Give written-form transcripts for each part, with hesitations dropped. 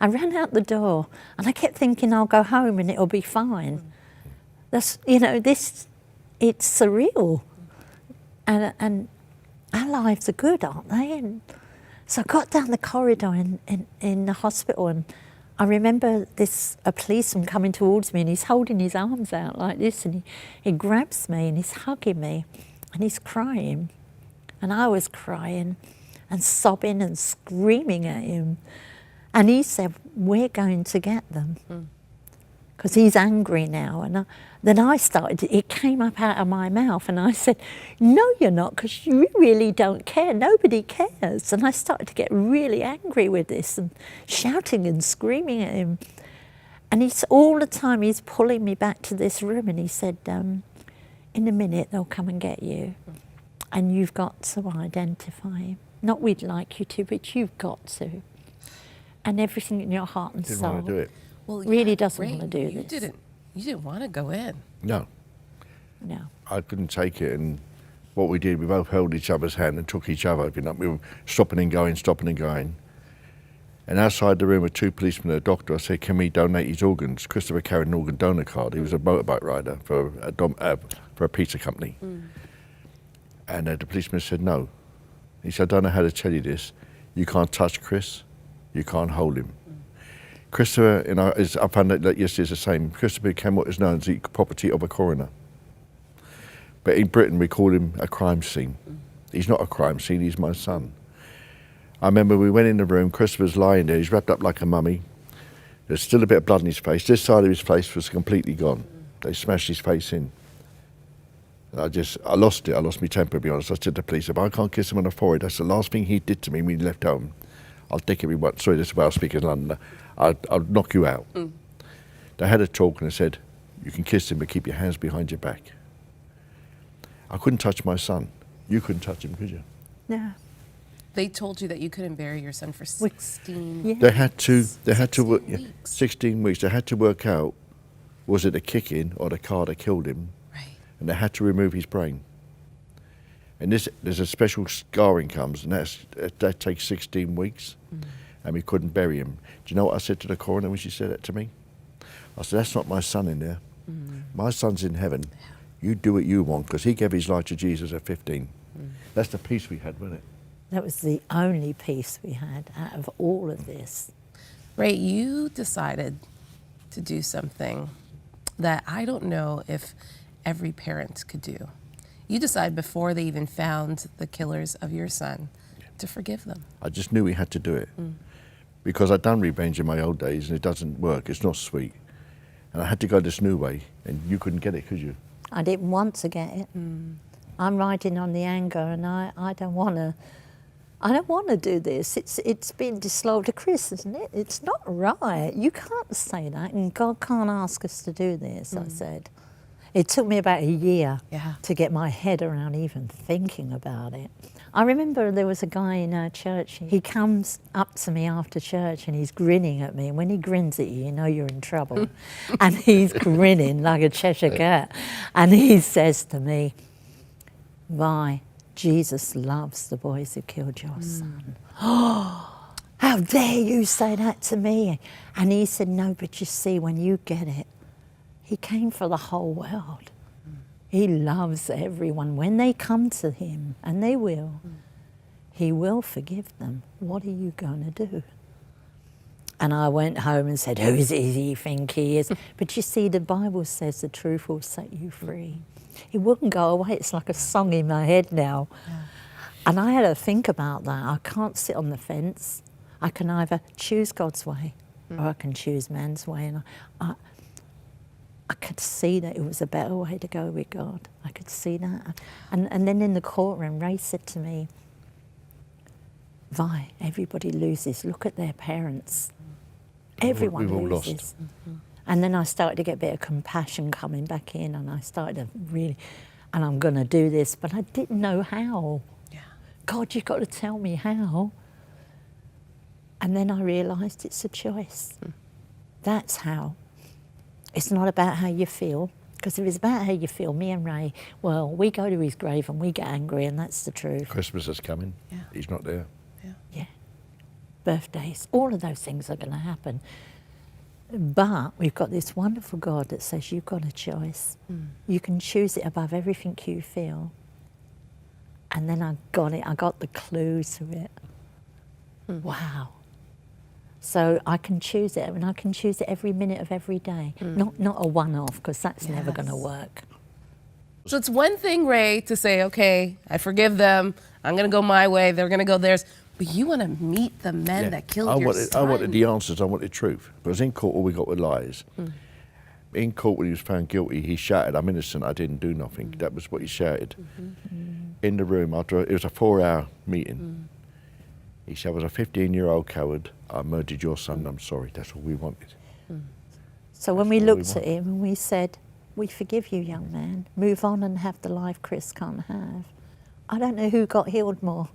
I ran out the door and I kept thinking I'll go home and it'll be fine. That's, you know, it's surreal. And our lives are good, aren't they? And so I got down the corridor in the hospital, and I remember a policeman coming towards me, and he's holding his arms out like this, and he grabs me and he's hugging me and he's crying. And I was crying and sobbing and screaming at him. And he said, we're going to get them. Because he's angry now. And then I started, it came up out of my mouth, and I said, no, you're not, because you really don't care. Nobody cares. And I started to get really angry with this and shouting and screaming at him. And he's all the time he's pulling me back to this room, and he said, in a minute they'll come and get you. And you've got to identify him. Not we'd like you to, but you've got to. And everything in your heart and soul. Didn't want to do it. Well, Really doesn't Ray, want to do you this. You didn't want to go in. No, No. I couldn't take it. And what we did, we both held each other's hand and took each other. You know, we were stopping and going, stopping and going. And outside the room were two policemen and a doctor. I said, can we donate his organs? Christopher carried an organ donor card. He was a motorbike rider for a pizza company. And the policeman said, no. He said, I don't know how to tell you this. You can't touch Chris. You can't hold him. Christopher, you know, I found that yesterday is the same. Christopher became what is known as the property of a coroner. But in Britain, we call him a crime scene. He's not a crime scene, he's my son. I remember we went in the room, Christopher's lying there, he's wrapped up like a mummy. There's still a bit of blood in his face. This side of his face was completely gone. They smashed his face in. And I lost it, I lost my temper, to be honest. I said to the police, if I can't kiss him on the forehead, that's the last thing he did to me when he left home. I'll dick everyone, sorry, this is where I speak in London, I'll knock you out. They had a talk and they said, you can kiss him but keep your hands behind your back. I couldn't touch my son. You couldn't touch him, could you? No. They told you that you couldn't bury your son for 16 Yeah. They had to work 16 weeks. 16 weeks. They had to work out, was it the kicking or the car that killed him? Right. And they had to remove his brain. And there's a special scarring comes, and that takes 16 weeks, and we couldn't bury him. Do you know what I said to the coroner when she said that to me? I said, that's not my son in there. My son's in heaven. You do what you want, because he gave his life to Jesus at 15. That's the peace we had, wasn't it? That was the only peace we had out of all of this. Ray, you decided to do something that I don't know if every parent could do. You decided before they even found the killers of your son to forgive them. I just knew we had to do it. Because I'd done revenge in my old days, and it doesn't work. It's not sweet. And I had to go this new way, and you couldn't get it, could you? I didn't want to get it. I'm riding on the anger, and I don't want to. I don't want to do this. It's been disloyal to Chris, isn't it? It's not right. You can't say that, and God can't ask us to do this, I said. It took me about a year to get my head around even thinking about it. I remember there was a guy in our church, he comes up to me after church and he's grinning at me. And when he grins at you, you know you're in trouble. And he's grinning like a Cheshire cat. And he says to me, Vi, Jesus loves the boys who killed your son. Oh, how dare you say that to me? And he said, no, but you see, when you get it, he came for the whole world. He loves everyone. When they come to him, and they will, he will forgive them. What are you going to do? And I went home and said, who does he think he is? But you see, the Bible says the truth will set you free. It wouldn't go away. It's like a song in my head now. And I had to think about that. I can't sit on the fence. I can either choose God's way or I can choose man's way. And I could see that it was a better way to go with God. I could see that. And then in the courtroom, Ray said to me, Vi, everybody loses. Look at their parents. Everyone We've all loses. lost. And then I started to get a bit of compassion coming back in, and I started to really, and I'm going to do this, but I didn't know how. Yeah. God, you've got to tell me how. And then I realised it's a choice. That's how. It's not about how you feel, because if it's about how you feel, me and Ray, well, we go to his grave and we get angry, and that's the truth. Christmas is coming. Yeah. He's not there. Yeah. birthdays, all of those things are going to happen. But we've got this wonderful God that says you've got a choice. You can choose it above everything you feel. And then I got it. I got the clue to it. Wow. So I can choose it, and I can choose it every minute of every day. Not a one-off, because that's never going to work. So it's one thing, Ray, to say, okay, I forgive them. I'm going to go my way. They're going to go theirs. But you want to meet the men that killed your son. I wanted the answers. I wanted truth. Because in court, all we got were lies. In court, when he was found guilty, he shouted, "I'm innocent. I didn't do nothing." That was what he shouted. In the room, after it was a 4-hour meeting, he said, "I was a 15-year-old coward. I murdered your son. I'm sorry." That's all we wanted. So when we looked at him and we said, "We forgive you, young man. Move on and have the life Chris can't have." I don't know who got healed more.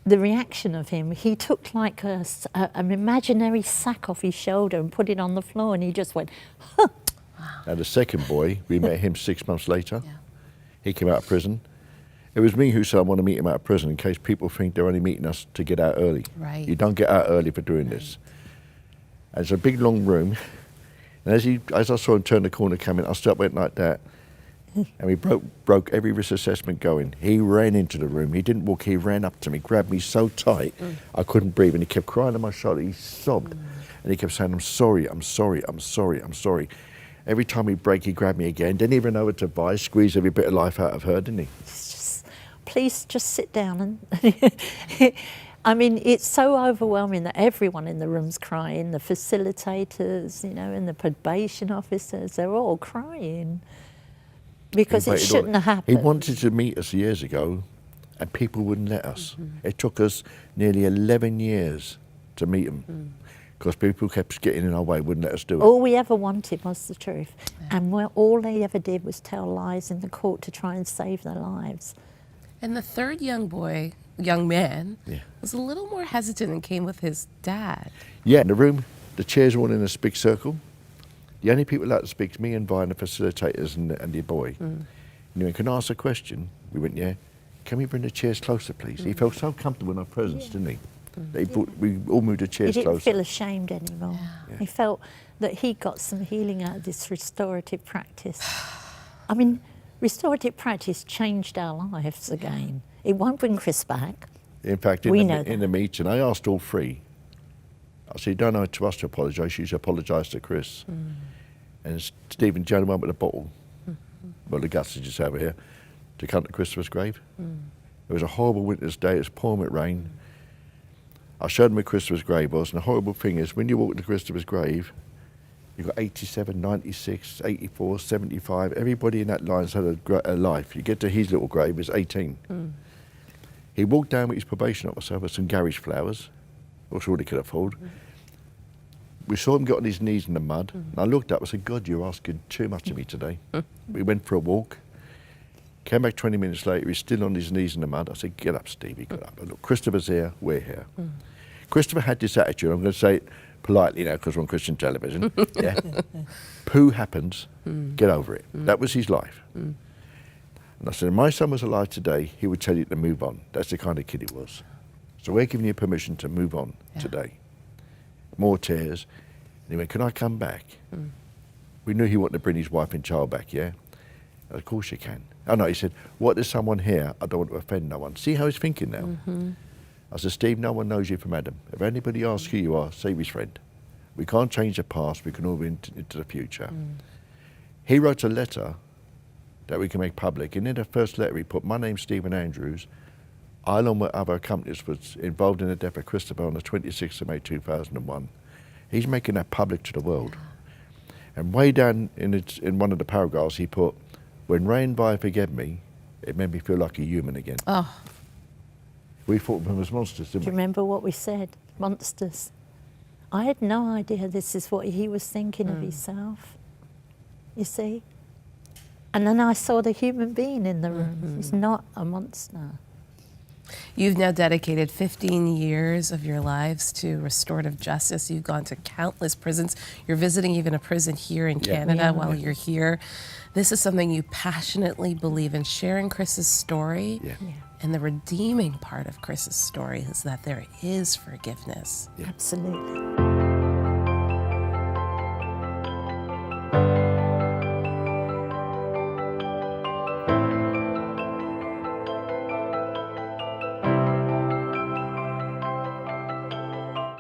The reaction of him, he took like an imaginary sack off his shoulder and put it on the floor, and he just went, huh. Now the second boy, we met him 6 months later. He came out of prison. It was me who said I want to meet him out of prison in case people think they're only meeting us to get out early. Right. You don't get out early for doing this. And it's a big long room, and as I saw him turn the corner coming, I stood up went like that, and we broke every risk assessment going. He ran into the room. He didn't walk. He ran up to me, grabbed me so tight I couldn't breathe, and he kept crying on my shoulder. He sobbed, and he kept saying, "I'm sorry, I'm sorry, I'm sorry, I'm sorry." Every time he'd break, he grabbed me again. Didn't even know what to buy. Squeezed every bit of life out of her, didn't he? Please just sit down and I mean, it's so overwhelming that everyone in the room's crying, the facilitators, you know, and the probation officers, they're all crying because it shouldn't have happened. He wanted to meet us years ago, and people wouldn't let us. It took us nearly 11 years to meet him because people kept getting in our way, wouldn't let us do it. All we ever wanted was the truth. And all they ever did was tell lies in the court to try and save their lives. And the third young man, was a little more hesitant and came with his dad. Yeah, in the room, the chairs were all in a big circle. The only people allowed to speak to me and Vi and the facilitators and the boy. And he went, "Can I ask a question?" We went, "Yeah." "Can we bring the chairs closer, please?" He felt so comfortable in our presence, didn't he? That we all moved the chairs He didn't closer. feel ashamed anymore. He felt that he got some healing out of this restorative practice. I mean, restorative practice changed our lives again. It won't bring Chris back. In fact, in the meeting, I asked all three. I said, "You don't know to us to apologise, you should apologise to Chris." And Stephen Jones went with a bottle, well, the guts are just over here, to come to Christopher's grave. It was a horrible winter's day, it was pouring with rain. I showed him where Christopher's grave was, and the horrible thing is, when you walk to Christopher's grave, you've got 87, 96, 84, 75, everybody in that line's had a life. You get to his little grave, it's 18. He walked down with his probation officer with some garage flowers, which all he could afford. We saw him get on his knees in the mud, and I looked up and said, "God, you're asking too much of me today." We went for a walk, came back 20 minutes later, he was still on his knees in the mud. I said, "Get up, Steve." He got up. I look, Christopher's here, we're here. Christopher had this attitude, I'm going to say it politely now because we're on Christian television. Poo happens, get over it. That was his life. And I said, if my son was alive today, he would tell you to move on. That's the kind of kid he was. So we're giving you permission to move on today. More tears. And he went, "Can I come back?" We knew he wanted to bring his wife and child back, yeah? Of course you can. Oh no, he said, "What, there's someone here? I don't want to offend no one." See how he's thinking now? I said, "Steve, no one knows you from Adam. If anybody asks who you are, say his friend. We can't change the past, we can all be into the future." He wrote a letter that we can make public, and in the first letter he put, "My name's Stephen Andrews. I, along with other accomplices, was involved in the death of Christopher on the 26th of May 2001. He's making that public to the world. And way down in one of the paragraphs he put, "When Ray and Vi forgave me, it made me feel like a human again." We thought of him as monsters, didn't Do you remember what we said? Monsters. I had no idea this is what he was thinking of himself, you see? And then I saw the human being in the room. He's not a monster. You've now dedicated 15 years of your lives to restorative justice. You've gone to countless prisons. You're visiting even a prison here in Canada while you're here. This is something you passionately believe in. Sharing Chris's story And the redeeming part of Chris's story is that there is forgiveness. Absolutely.